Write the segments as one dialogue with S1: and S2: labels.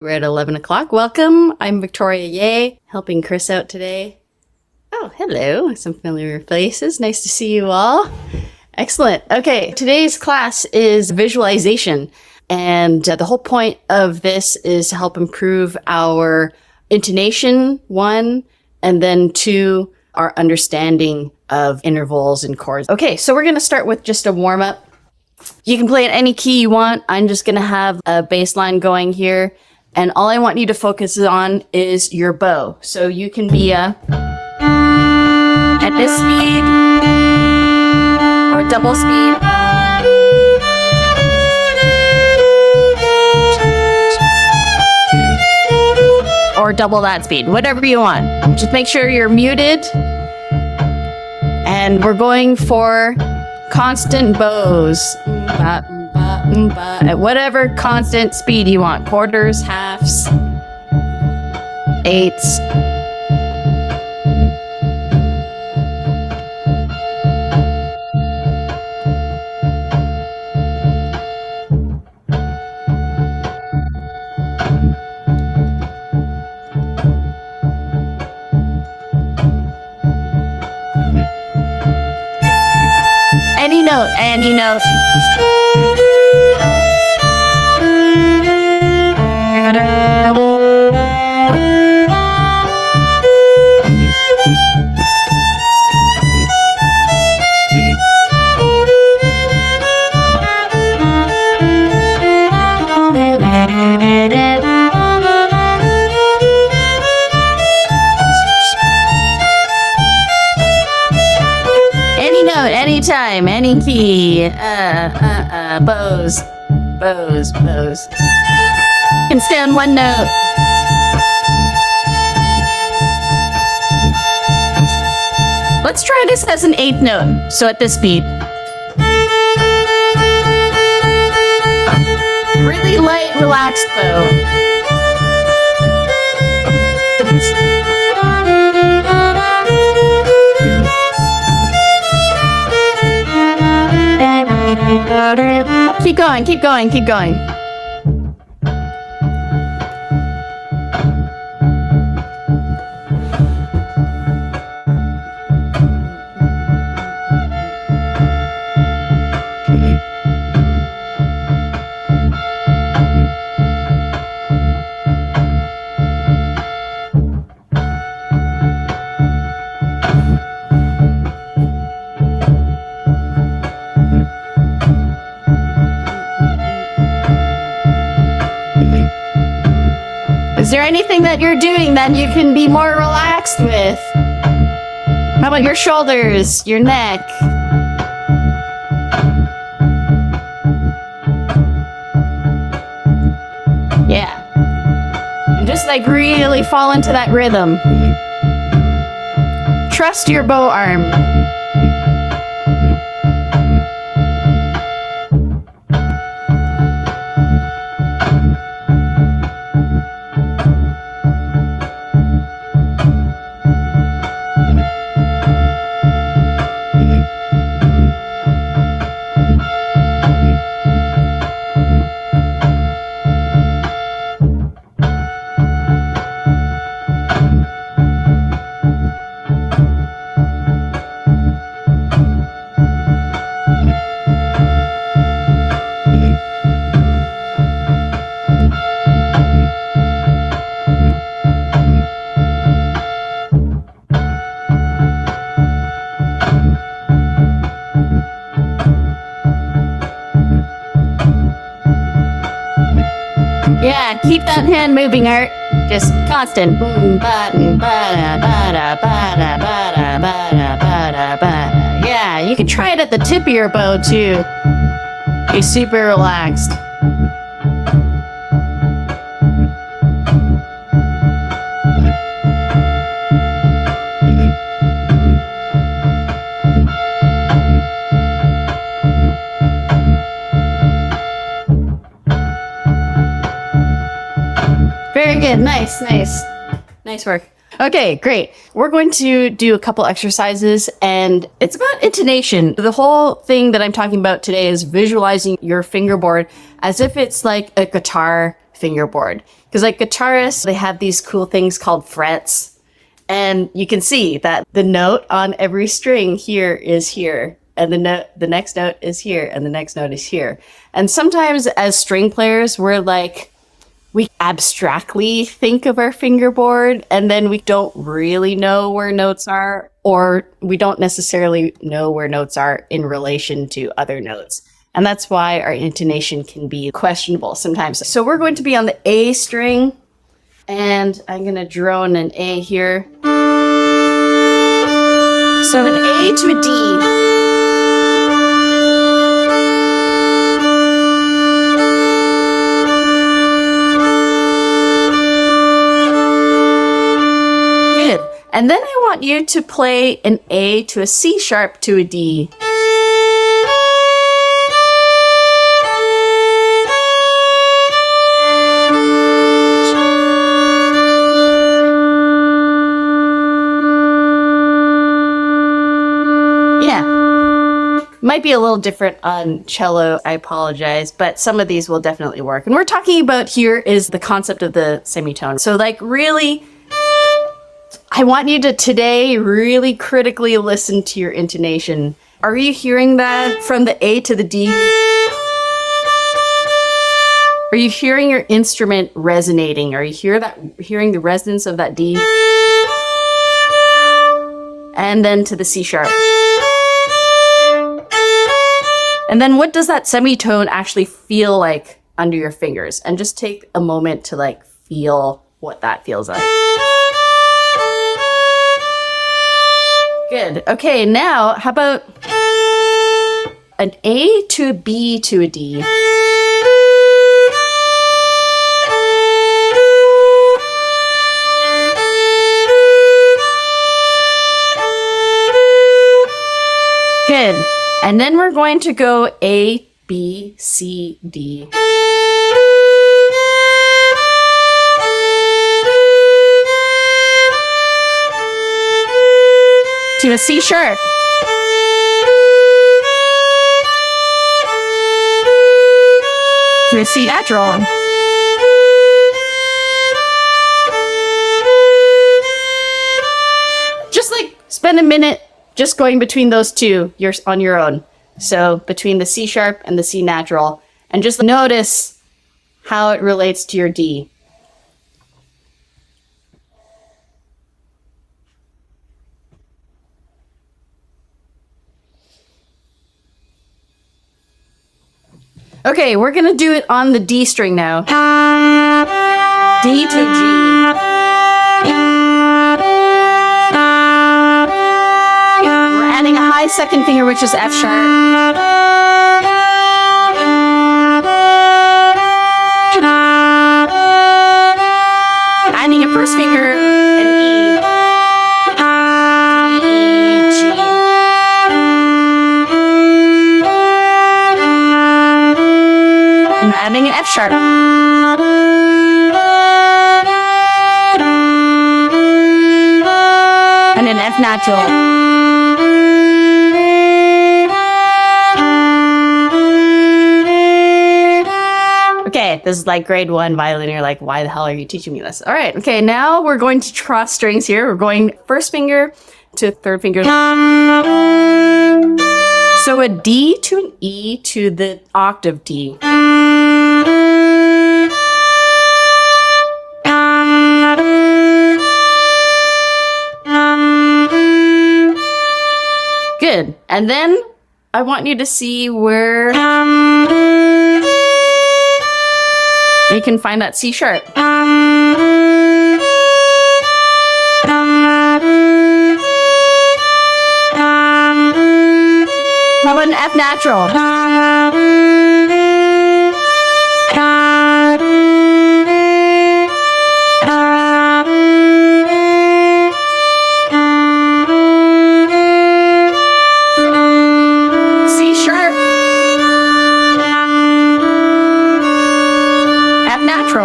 S1: We're at 11 o'clock. Welcome. I'm Victoria Yeh, helping Chris out today. Oh, hello. Some familiar faces. Nice to see you all. Excellent. Okay, today's class is visualization. And the whole point of this is to help improve our intonation, one, and then two, our understanding of intervals and chords. Okay, so we're going to start with just a warm-up. You can play at any key you want. I'm just going to have a bass line going here. And all I want you to focus on is your bow. So you can be at this speed, or double speed. Or double that speed, whatever you want. Just make sure you're muted. And we're going for constant bows. At whatever constant speed you want. Quarters, halves, eighths. Any note, any note. Anytime, any key, bows, bows, bows. You can stay on one note. Let's try this as an eighth note, so at this speed. Really light, relaxed bow. Keep going, keep going, keep going. Is there anything that you're doing that you can be more relaxed with? How about your shoulders, your neck? Yeah. And just like really fall into that rhythm. Trust your bow arm. Yeah, keep that hand moving, Art. Just constant. Boom, ba-da, ba-da, ba-da, ba-da, ba-da, ba-da, ba-da, ba-da. Yeah, you can try it at the tip of your bow, too. Be super relaxed. Very good. Nice, nice. Nice work. Okay, great. We're going to do a couple exercises, and it's about intonation. The whole thing that I'm talking about today is visualizing your fingerboard as if it's like a guitar fingerboard. Because like guitarists, they have these cool things called frets. And you can see that the note on every string here is here. And the next note is here. And the next note is here. And sometimes as string players, we abstractly think of our fingerboard, and then we don't really know where notes are, or we don't necessarily know where notes are in relation to other notes. And that's why our intonation can be questionable sometimes. So we're going to be on the A string, and I'm going to drone an A here. So an A to a D. And then I want you to play an A to a C sharp to a D. Yeah. Might be a little different on cello, I apologize, but some of these will definitely work. And we're talking about here is the concept of the semitone. So like really, I want you to today really critically listen to your intonation. Are you hearing that from the A to the D? Are you hearing your instrument resonating? Are you hearing the resonance of that D? And then to the C sharp. And then what does that semitone actually feel like under your fingers? And just take a moment to like feel what that feels like. Good. Okay, now how about an A to a B to a D? Good. And then we're going to go A, B, C, D. To a C sharp. To a C natural. Just like spend a minute just going between those two, you're on your own. So between the C sharp and the C natural, and just notice how it relates to your D. Okay, we're gonna do it on the D string now. D to G. We're adding a high second finger, which is F sharp. Adding a first finger, an E. E, G. And adding an F sharp. And an F natural. Okay, this is like grade 1 violin. You're like, why the hell are you teaching me this? All right, okay, now we're going to cross strings here. We're going first finger to third finger. So a D to an E to the octave D. Good. And then I want you to see where you can find that C sharp. How about an F natural? C sharp. F natural.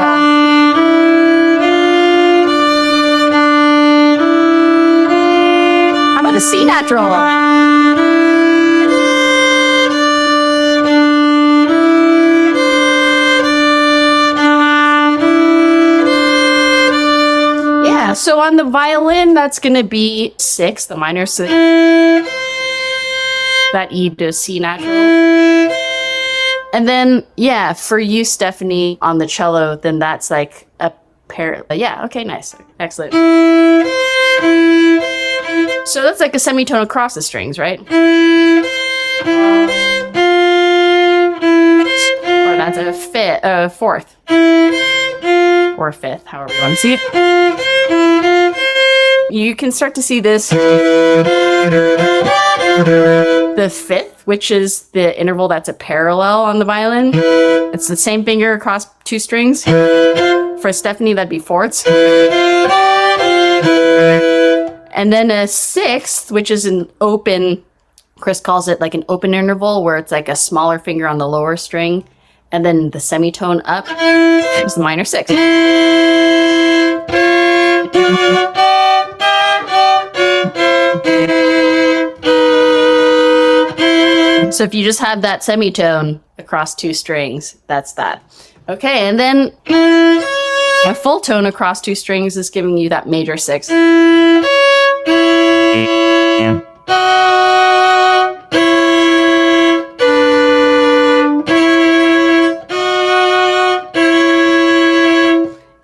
S1: How about a C natural? so on the violin, that's gonna be 6, the minor 6. That E to C natural. And then, yeah, for you, Stephanie, on the cello, then that's like a pair. Yeah, okay, nice. Excellent. So that's like a semitone across the strings, right? Or that's a fourth. Or fifth, however you want to see it. You can start to see this. The fifth, which is the interval that's a parallel on the violin. It's the same finger across 2 strings. For Stephanie, that'd be fourths. And then a sixth, which is an open, Chris calls it like an open interval, where it's like a smaller finger on the lower string, and then the semitone up is the minor 6. So if you just have that semitone across 2 strings, that's that. Okay, and then a full tone across 2 strings is giving you that major 6.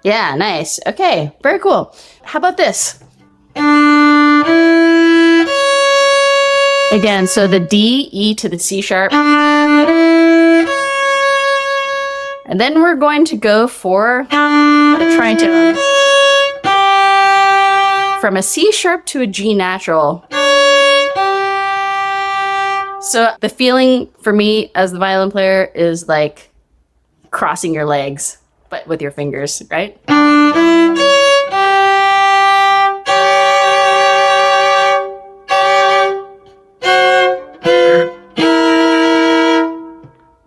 S1: Yeah, nice. Okay, very cool. How about this? Again, so the D, E to the C sharp. And then we're going to go for the tritone. From a C sharp to a G natural. So the feeling for me as the violin player is like crossing your legs, but with your fingers, right?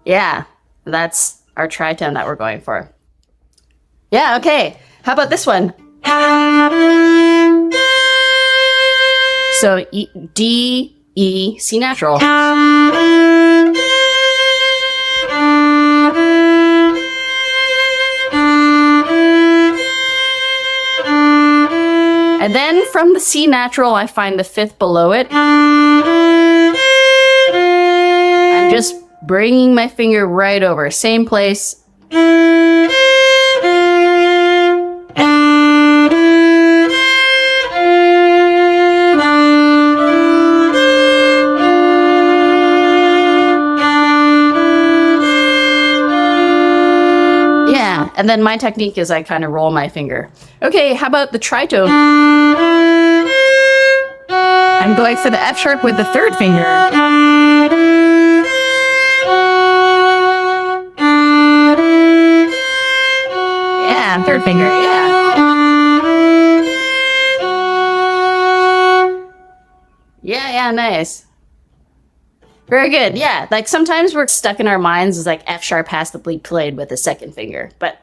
S1: Yeah, that's our tritone that we're going for. Yeah, okay. How about this one? So D, E, C natural. And then from the C natural, I find the 5th below it. I'm just bringing my finger right over, same place. Yeah, and then my technique is I kind of roll my finger. Okay, how about the tritone? I'm going for the F sharp with the 3rd finger. Yeah, 3rd finger, yeah. Yeah, nice. Very good, yeah. Like sometimes we're stuck in our minds as like F sharp has to be played with the 2nd finger, but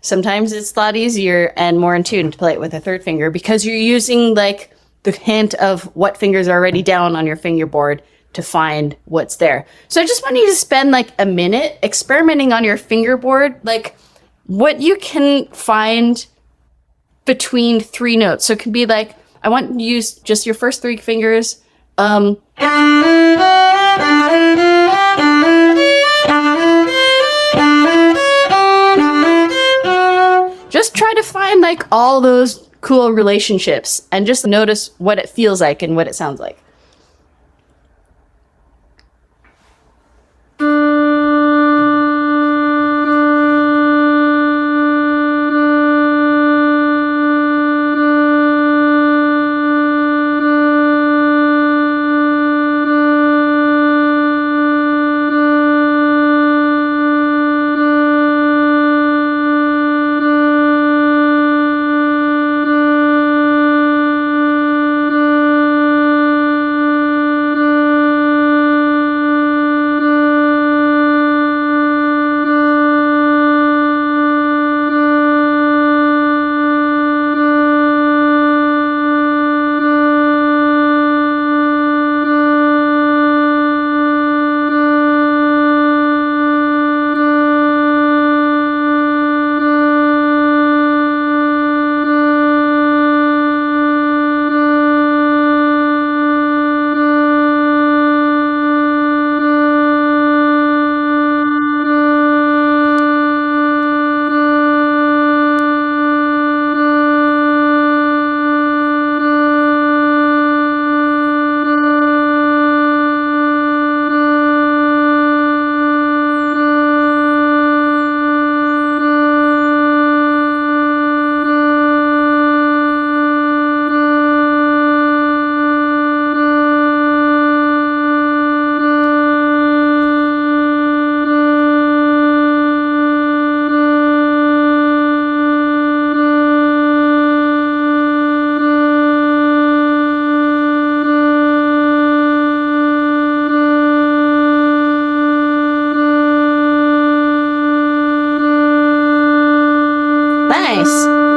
S1: sometimes it's a lot easier and more in tune to play it with a 3rd finger because you're using like the hint of what fingers are already down on your fingerboard to find what's there. So I just want you to spend like a minute experimenting on your fingerboard, like what you can find between 3 notes. So it could be like, I want you to use just your first 3 fingers. Just try to find like all those cool relationships and just notice what it feels like and what it sounds like.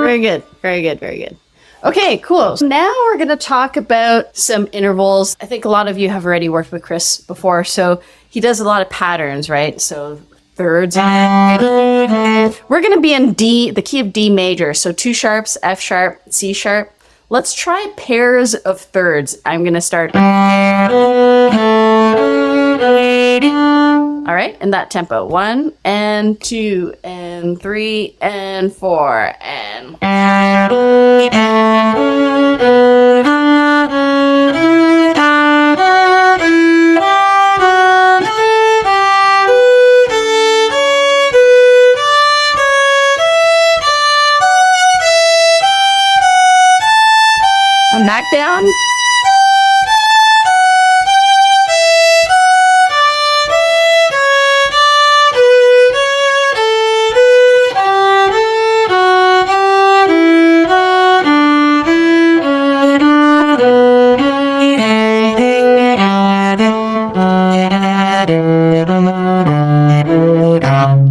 S1: Very good. Very good. Very good. Okay, cool. So now we're going to talk about some intervals. I think a lot of you have already worked with Chris before, so he does a lot of patterns, right? So thirds. We're going to be in D, the key of D major. So 2 sharps, F sharp, C sharp. Let's try pairs of thirds. I'm going to start. All right, in that tempo. 1 and 2 and 3 and 4 and. Knockdown.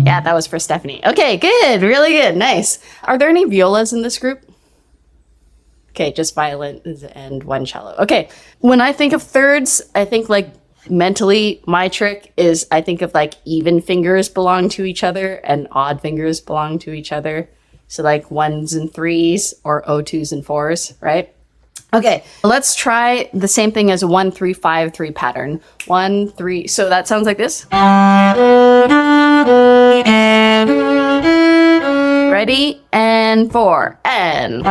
S1: Yeah, that was for Stephanie. Okay, good. Really good. Nice. Are there any violas in this group? Okay, just violins and 1 cello. Okay, when I think of thirds, I think like mentally, my trick is I think of like even fingers belong to each other and odd fingers belong to each other. So like 1s and 3s or O2s and 4s, right? Okay, let's try the same thing as a 1, 3, 5, 3 pattern. 1, 3, so that sounds like this. Ready? And 4, and.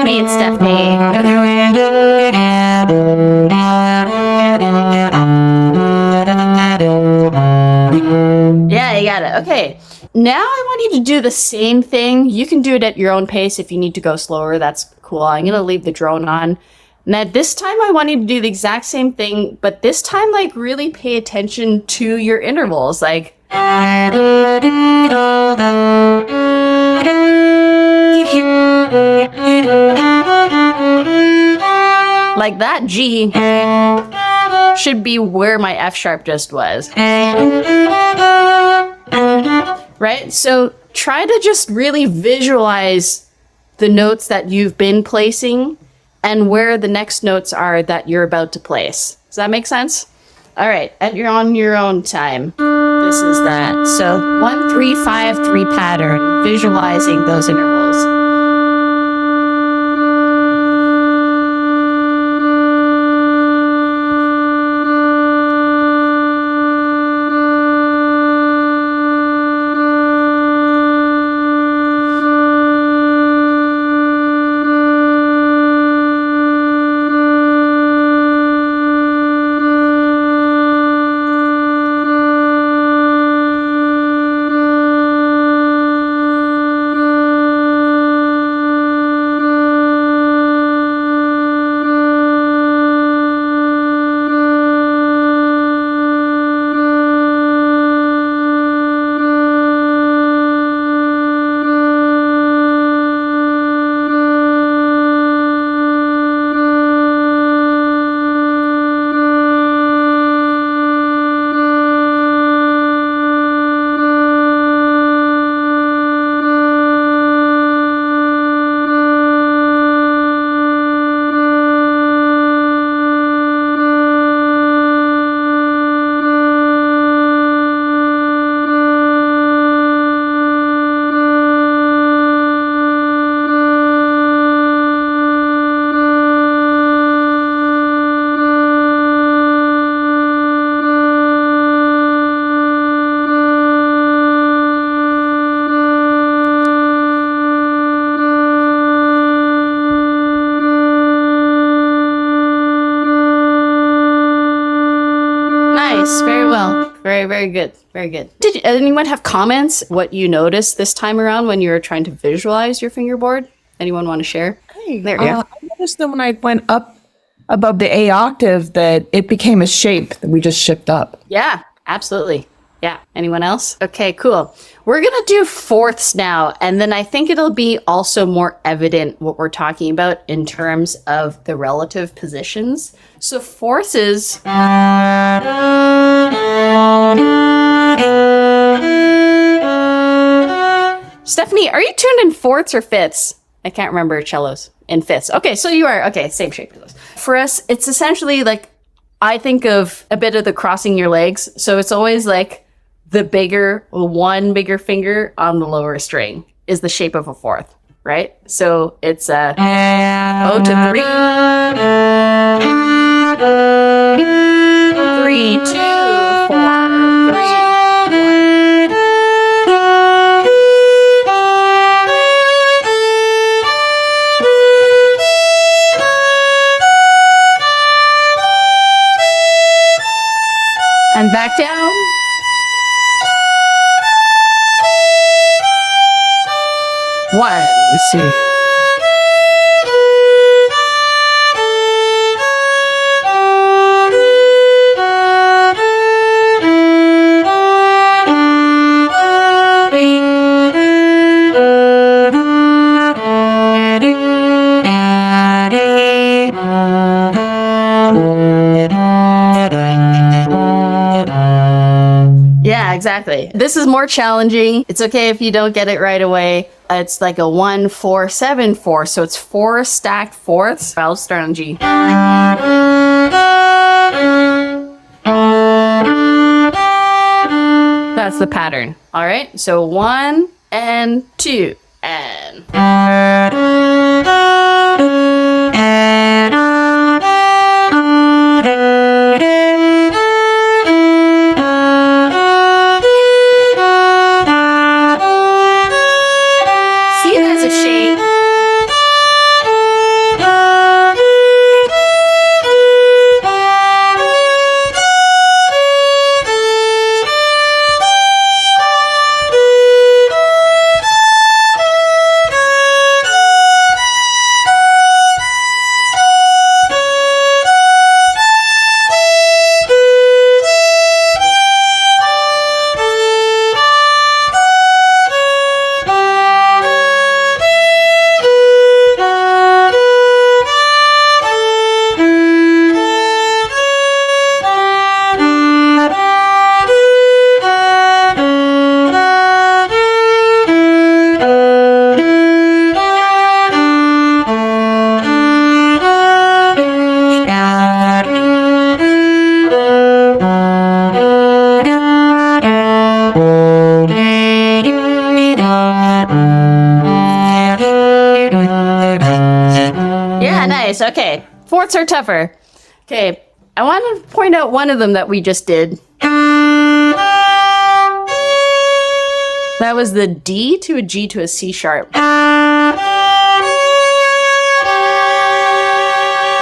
S1: Me and Stephanie. Yeah, you got it. Okay. Now I want you to do the same thing. You can do it at your own pace. If you need to go slower, that's cool. I'm going to leave the drone on. Now this time I want you to do the exact same thing, but this time like really pay attention to your intervals. Like that G should be where my F sharp just was. Right? So try to just really visualize the notes that you've been placing and where the next notes are that you're about to place. Does that make sense? All right, on your own time. This is that. So 1, 3, 5, 3 pattern, visualizing those intervals. Nice. Very well. Very, very good. Very good. Did anyone have comments? What you noticed this time around when you were trying to visualize your fingerboard? Anyone want to share?
S2: Hey,
S1: There you go.
S2: I noticed that when I went up above the A octave that it became a shape that we just shipped up.
S1: Yeah, absolutely. Yeah. Anyone else? Okay, cool. We're going to do fourths now. And then I think it'll be also more evident what we're talking about in terms of the relative positions. So fourths is... Stephanie, are you tuned in fourths or fifths? I can't remember cellos. In fifths. Okay, so you are. Okay, same shape as those. For us, it's essentially like, I think of a bit of the crossing your legs. So it's always like one bigger finger on the lower string is the shape of a fourth, right? So it's a O to 3, 3, 2, 4, 3, 1. And back down. One, let's see. Yeah, exactly. This is more challenging. It's okay if you don't get it right away. It's like a 1, 4, 7, 4. So it's 4 stacked fourths. I'll start on G. That's the pattern. All right. So 1 and 2 and. Yeah, nice. Okay. Fourths are tougher. Okay. I want to point out one of them that we just did. That was the D to a G to a C sharp.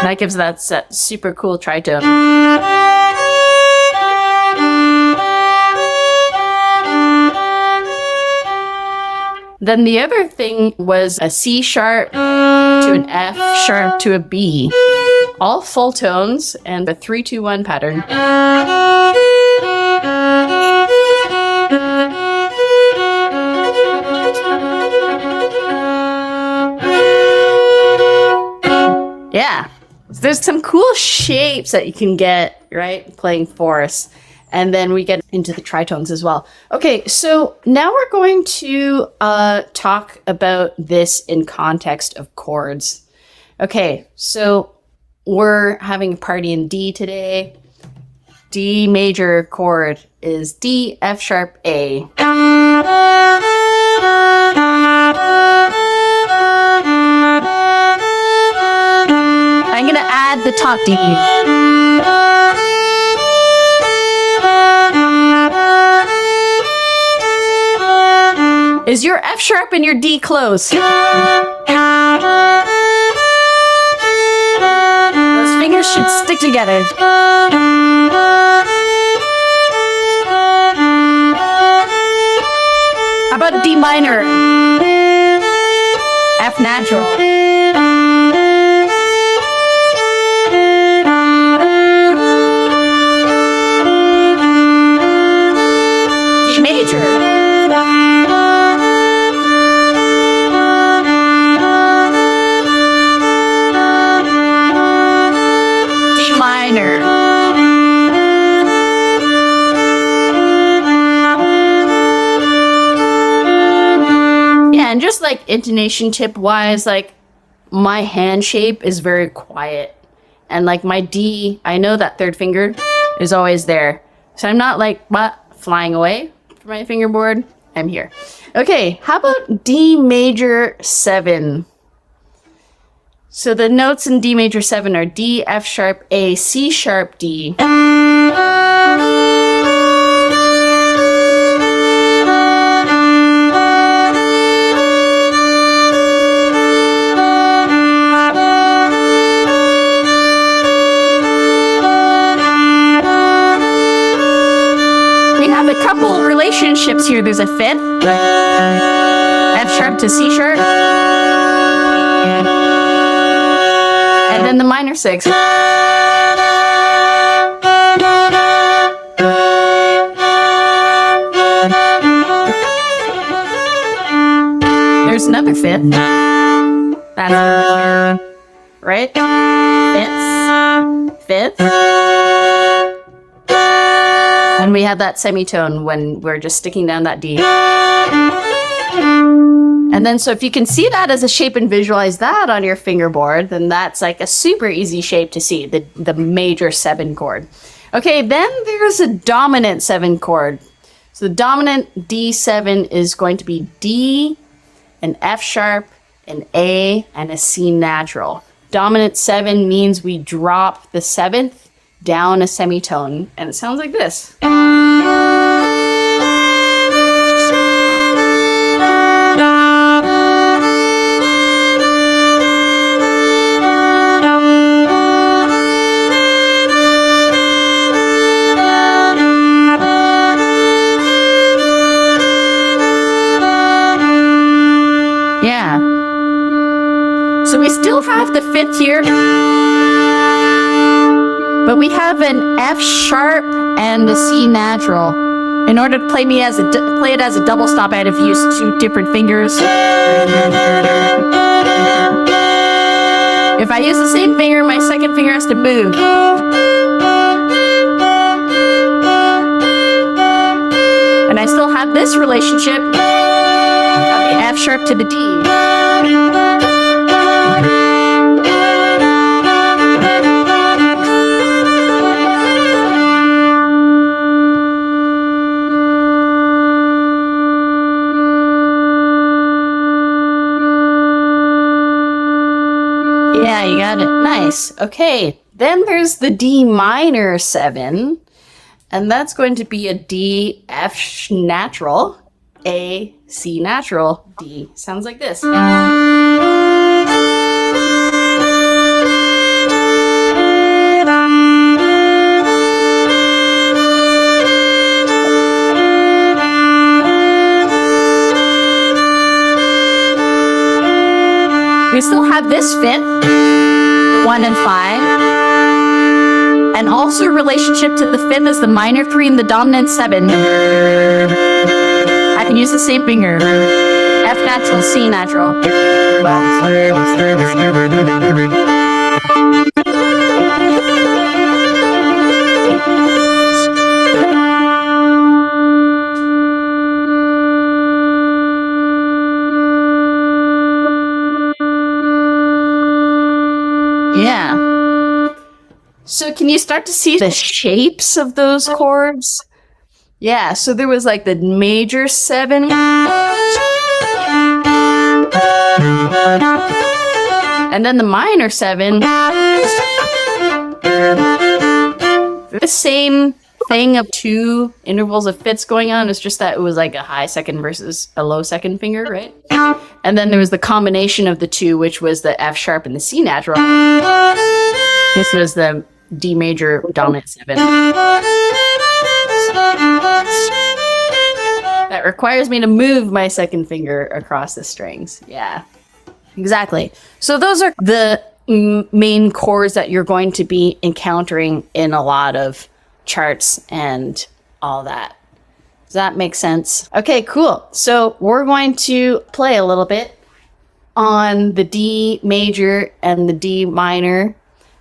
S1: That gives that super cool tritone. Then the other thing was a C sharp to an F sharp to a B. All full tones and a 3-2-1 pattern. Yeah. There's some cool shapes that you can get, right, playing fourths. And then we get into the tritones as well. Okay, so now we're going to talk about this in context of chords. Okay, so we're having a party in D today. D major chord is D, F sharp, A. I'm gonna add the top D. Is your F sharp and your D close? Those fingers should stick together. about D minor? F natural. D major. D minor. Yeah, and just like intonation tip wise, like my hand shape is very quiet. And like my D, I know that third finger is always there. So I'm not like flying away from my fingerboard. I'm here. Okay, how about D major 7? So the notes in D major 7 are D, F sharp, A, C sharp, D. We have a couple relationships here. There's a fifth, F sharp to C sharp. And then the minor 6. There's another fifth. That's right? Fifth. And we have that semitone when we're just sticking down that D. And then, so if you can see that as a shape and visualize that on your fingerboard, then that's like a super easy shape to see, the major 7 chord. Okay, then there's a dominant 7 chord. So the dominant D7 is going to be D, an F sharp, an A, and a C natural. Dominant 7 means we drop the 7th down a semitone, and it sounds like this. Yeah. So we still have the 5th here, but we have an F sharp and a C natural. In order to play it as a double stop, I had to use 2 different fingers. If I use the same finger, my second finger has to move. And I still have this relationship of the F sharp to the D. Yeah, you got it. Nice. Okay, then there's the D minor 7, and that's going to be a D, F natural, A, C natural, D. Sounds like this. We still have this 5th, 1 and 5. And also relationship to the 5th is the minor 3 and the dominant 7. I can use the same finger. F natural, C natural. Yeah. So can you start to see the shapes of those chords? Yeah, so there was like the major 7. And then the minor 7. The same thing of 2 intervals of fifths going on. It's just that it was like a high second versus a low second finger, right? And then there was the combination of the 2, which was the F sharp and the C natural. This was the D major dominant 7. That requires me to move my second finger across the strings. Yeah, exactly. So those are the main chords that you're going to be encountering in a lot of charts and all that. Does that make sense? Okay, cool. So we're going to play a little bit on the D major and the D minor,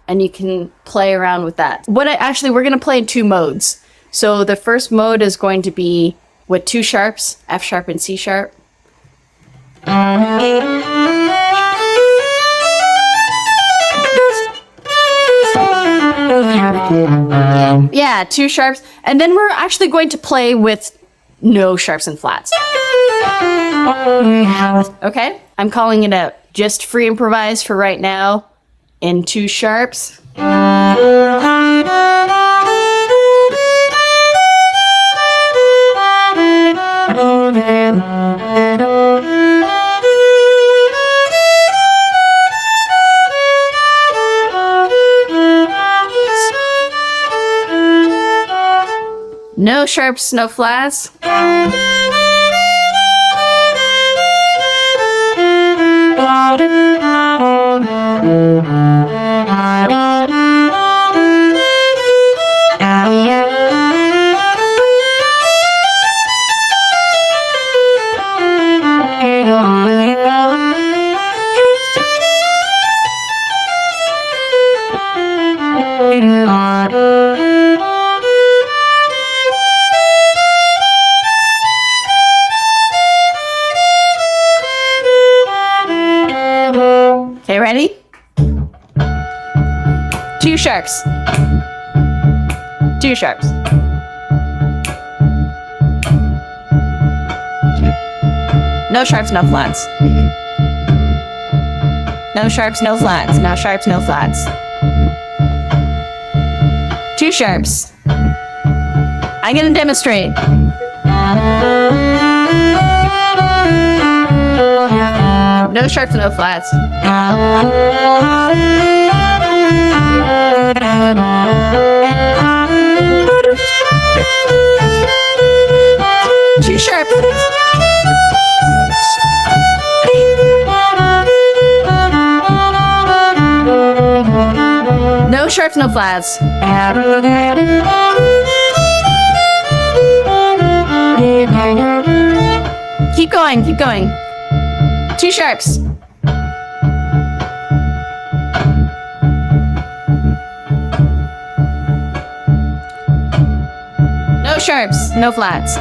S1: and you can play around with that. We're going to play in 2 modes. So the first mode is going to be with 2 sharps, F sharp and C sharp. Yeah, 2 sharps. And then we're actually going to play with no sharps and flats. Okay, I'm calling it out. Just free improvise for right now in 2 sharps. No sharps, no flats. Okay, ready? 2 sharps. 2 sharps. No sharps, no flats. No sharps, no flats. No sharps, no flats. 2 sharps. I'm gonna demonstrate. No sharps, no flats. 2 sharps. No sharps, no flats. Keep going, keep going. 2 sharps. No sharps, no flats.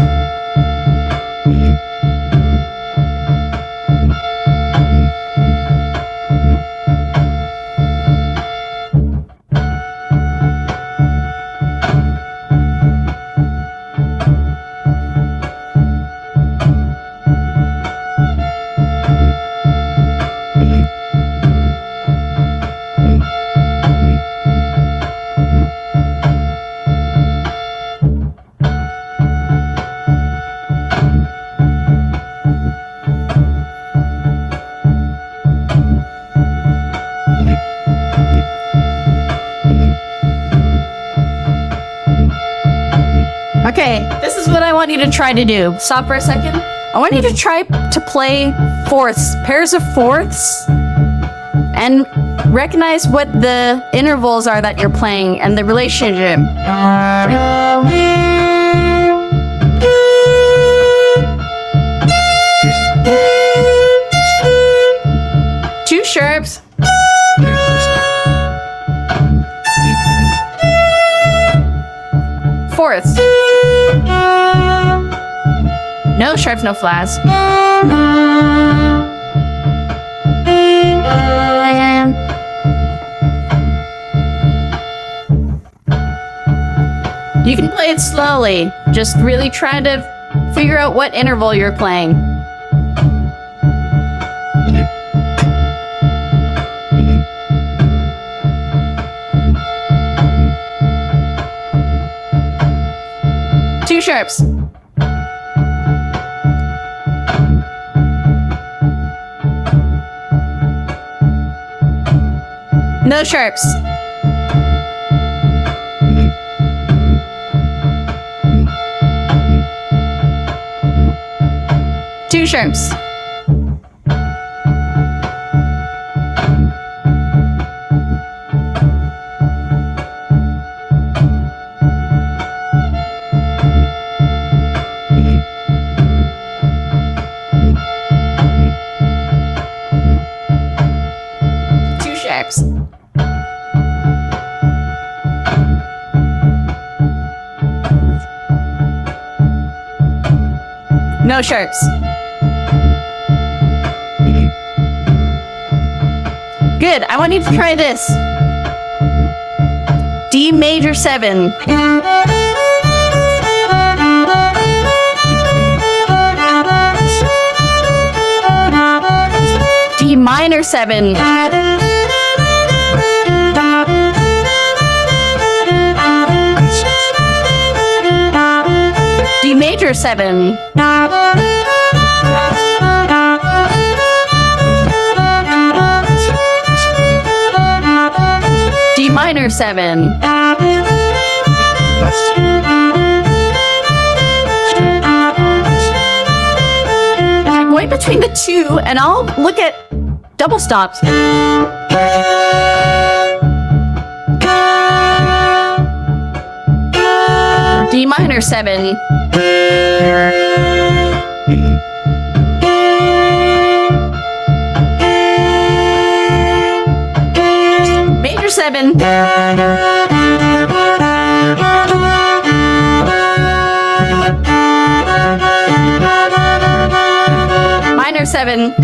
S1: Okay, this is what I want you to try to do. Stop for a second. I want you to try to play fourths, pairs of fourths, and recognize what the intervals are that you're playing and the relationship. 2 sharps. Fourths. No sharps, no flats. You can play it slowly. Just really try to figure out what interval you're playing. Two sharps. No sharps. sharps. Two sharps. No sharps. Good. I want you to try this. D major 7. D minor 7. D major 7. D minor 7. I'm going between the two, and I'll look at double stops. D minor 7. Major 7. Minor 7.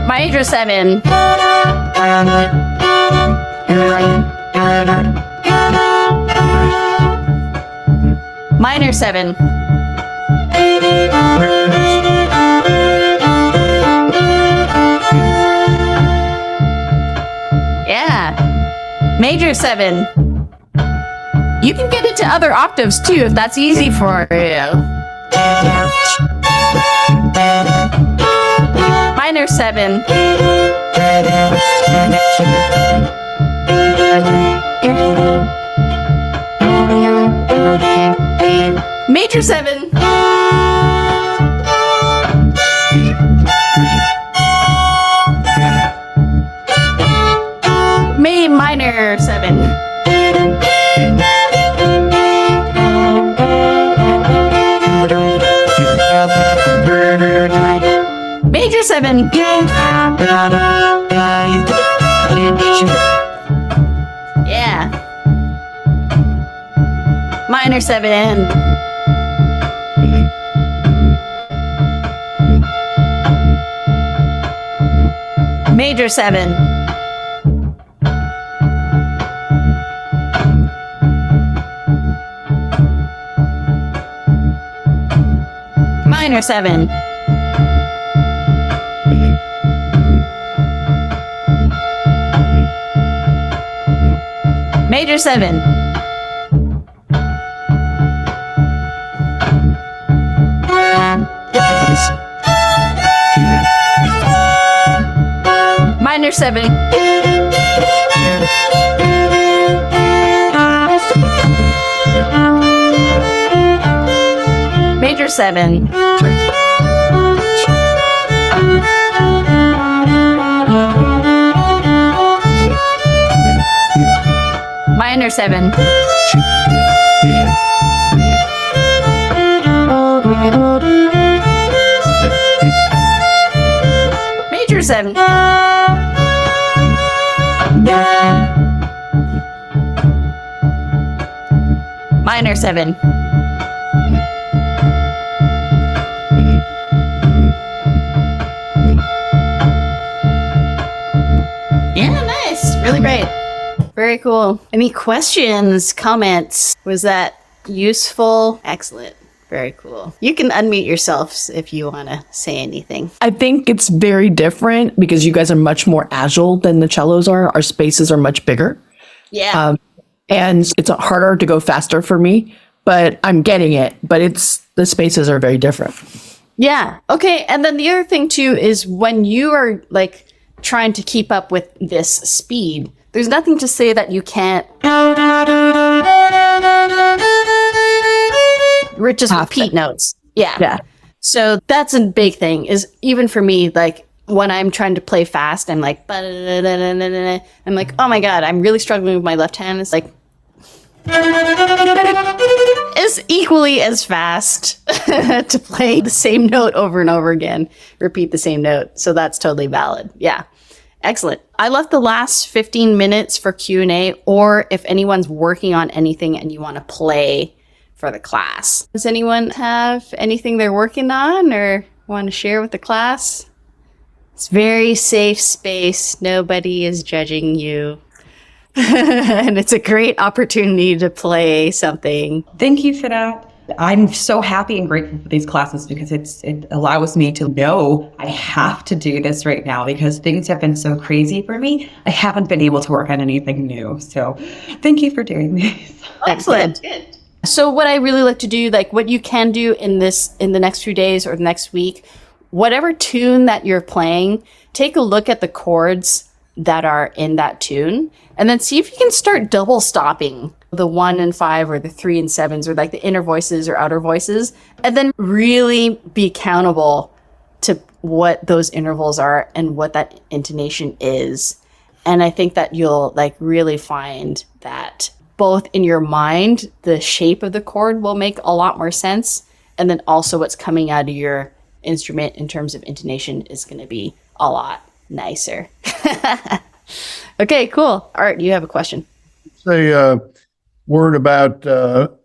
S1: Major 7. Minor 7. Yeah. Major 7. You can get into other octaves too if that's easy for you. Minor 7. Major 7. Minor 7. Major 7. Yeah. Minor 7. Major 7. Minor 7. Major 7. Minor 7. Major 7. Minor 7. Major 7. Minor 7. Yeah, nice. Really great. Very cool. Any questions, comments? Was that useful? Excellent. Very cool. You can unmute yourselves if you want to say anything.
S2: I think it's very different because you guys are much more agile than the cellos are. Our spaces are much bigger.
S1: Yeah.
S2: And it's harder to go faster for me, but I'm getting it. But the spaces are very different.
S1: Yeah. Okay. And then the other thing too is when you are like trying to keep up with this speed, There's nothing to say that you can't just repeat notes. Yeah. So that's a big thing, is even for me, like when I'm trying to play fast, I'm like, oh my God, I'm really struggling with my left hand. It's like, is equally as fast to play the same note over and over again, repeat the same note. So that's totally valid. Yeah. Excellent. I left the last 15 minutes for Q&A, or if anyone's working on anything and you want to play for the class. Does anyone have anything they're working on or want to share with the class? It's very safe space. Nobody is judging you. And it's a great opportunity to play something.
S3: Thank you for that. I'm so happy and grateful for these classes because it allows me to know I have to do this right now because things have been so crazy for me. I haven't been able to work on anything new. So thank you for doing this.
S1: Excellent. Good. So what I really like to do, like what you can do in the next few days or the next week, whatever tune that you're playing, take a look at the chords that are in that tune and then see if you can start double stopping the 1 and 5 or the 3 and 7s or like the inner voices or outer voices, and then really be accountable to what those intervals are and what that intonation is. And I think that you'll like really find that both in your mind, the shape of the chord will make a lot more sense. And then also what's coming out of your instrument in terms of intonation is going to be a lot nicer. Okay, cool. Art, you have a question.
S4: Say a word about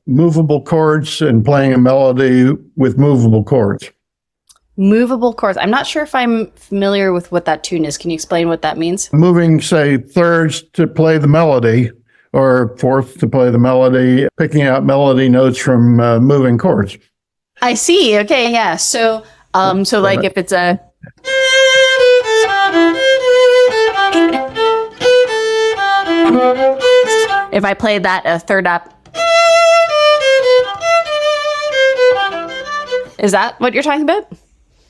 S4: movable chords and playing a melody with movable chords.
S1: Movable chords. I'm not sure if I'm familiar with what that tune is. Can you explain what that means?
S4: Moving, say, thirds to play the melody or fourths to play the melody, picking out melody notes from moving chords.
S1: I see. Okay, yeah. So like if it's a... If I play that a third up, is that what you're talking about?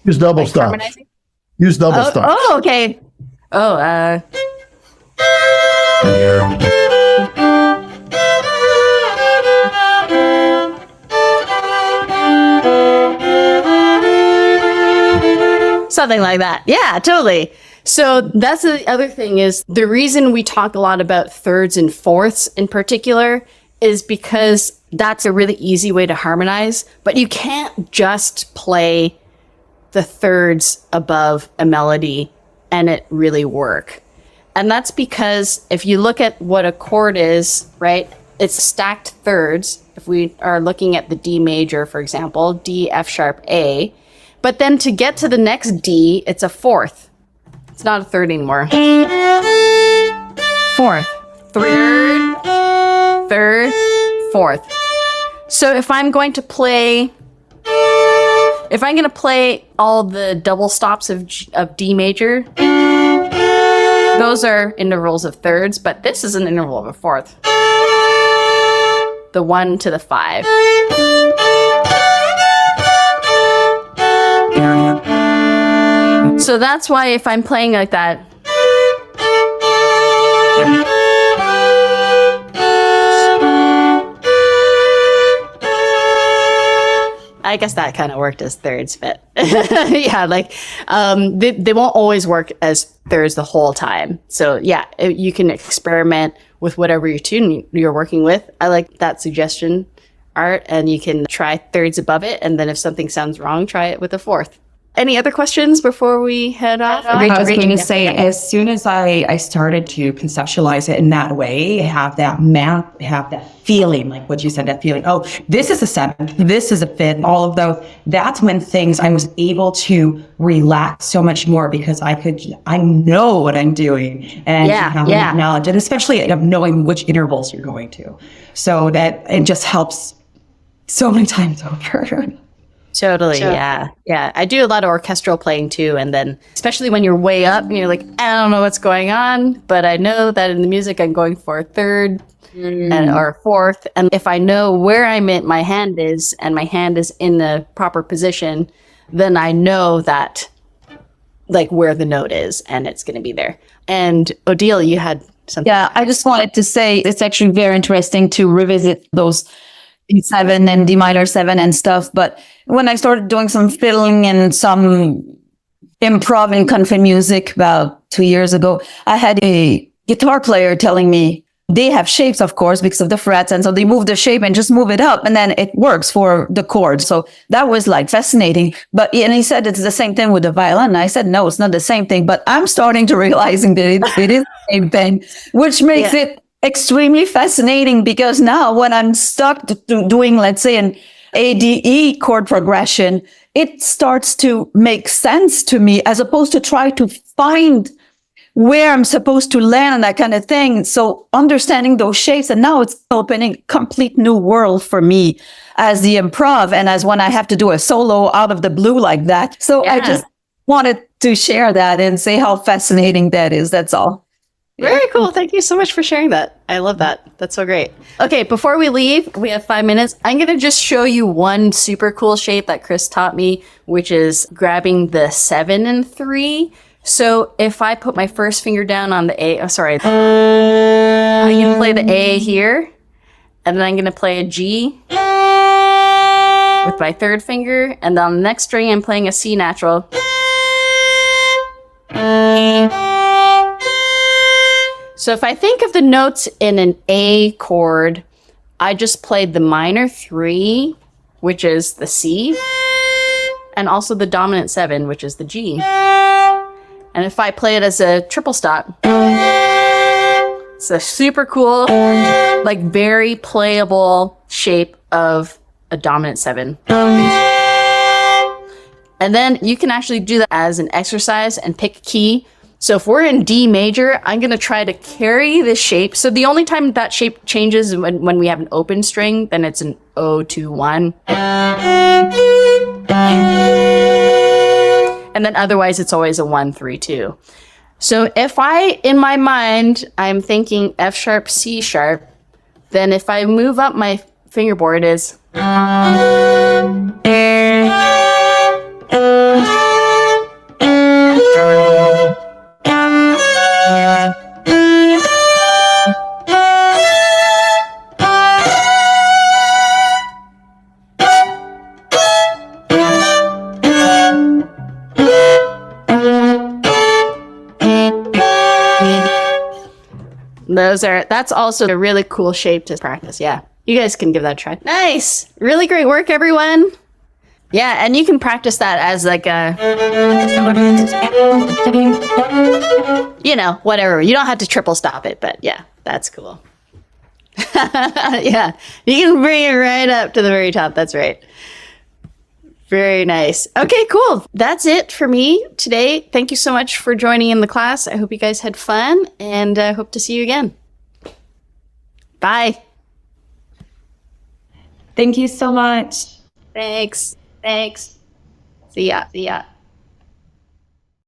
S4: Use double stops.
S1: Harmonizing?
S4: Use double stops.
S1: Oh, okay. Oh, something like that. Yeah, totally. So that's the other thing, is the reason we talk a lot about thirds and fourths in particular is because that's a really easy way to harmonize, but you can't just play the thirds above a melody and it really work. And that's because if you look at what a chord is, right, it's stacked thirds. If we are looking at the D major, for example, D, F sharp, A, but then to get to the next D, it's a fourth. It's not a third anymore. Fourth, third, fourth. So if I'm going to play all the double stops of D major, those are intervals of thirds, but this is an interval of a fourth. The 1 to the 5. So that's why if I'm playing like that, I guess that kind of worked as thirds, but yeah, like they won't always work as thirds the whole time. So yeah, you can experiment with whatever your tune you're working with. I like that suggestion, Art, and you can try thirds above it, and then if something sounds wrong, try it with a fourth. Any other questions before we head off?
S3: I was going to say, as soon as I started to conceptualize it in that way, have that map, have that feeling, like what you said, that feeling, oh, this is a seventh, this is a fifth, all of those, that's when I was able to relax so much more because I know what I'm doing and have that knowledge, and especially knowing which intervals you're going to. So that it just helps so many times over.
S1: Totally, yeah. I do a lot of orchestral playing too, and then especially when you're way up and you're like, I don't know what's going on, but I know that in the music I'm going for a third or a fourth, and if I know where my hand is, and my hand is in the proper position, then I know that like where the note is, and it's going to be there. And Odile, you had something.
S5: Yeah, I just wanted to say it's actually very interesting to revisit those D7 and D minor 7 and stuff. But when I started doing some fiddling and some improv in country music about 2 years ago, I had a guitar player telling me they have shapes, of course, because of the frets. And so they move the shape and just move it up and then it works for the chord. So that was like fascinating. And he said it's the same thing with the violin. And I said, no, it's not the same thing. But I'm starting to realizing that it is the same thing, which makes it extremely fascinating because now when I'm stuck doing, let's say, an ADE chord progression, it starts to make sense to me as opposed to try to find where I'm supposed to land and that kind of thing. So understanding those shapes, and now it's opening a complete new world for me as the improv and as when I have to do a solo out of the blue like that. So I just wanted to share that and say how fascinating that is. That's all.
S1: Very cool. Thank you so much for sharing that. I love that. That's so great. Okay, before we leave, we have 5 minutes. I'm going to just show you one super cool shape that Chris taught me, which is grabbing the 7 and 3. So if I put my first finger down on the A, I'm going to play the A here, and then I'm going to play a G with my third finger, and on the next string, I'm playing a C natural. So if I think of the notes in an A chord, I just played the minor 3, which is the C, and also the dominant 7, which is the G. And if I play it as a triple stop, it's a super cool, like very playable shape of a dominant 7. And then you can actually do that as an exercise and pick a key. So if we're in D major, I'm going to try to carry this shape. So the only time that shape changes is when we have an open string, then it's an O, 2, 1. And then otherwise it's always a 1, 3, 2. So if in my mind, I'm thinking F sharp, C sharp, then if I move up my fingerboard is. That's also a really cool shape to practice. Yeah. You guys can give that a try. Nice. Really great work, everyone. Yeah. And you can practice that as like whatever. You don't have to triple stop it, but yeah, that's cool. Yeah. You can bring it right up to the very top. That's right. Very nice. Okay, cool. That's it for me today. Thank you so much for joining in the class. I hope you guys had fun, and I hope to see you again. Bye.
S3: Thank you so much.
S1: Thanks. See ya.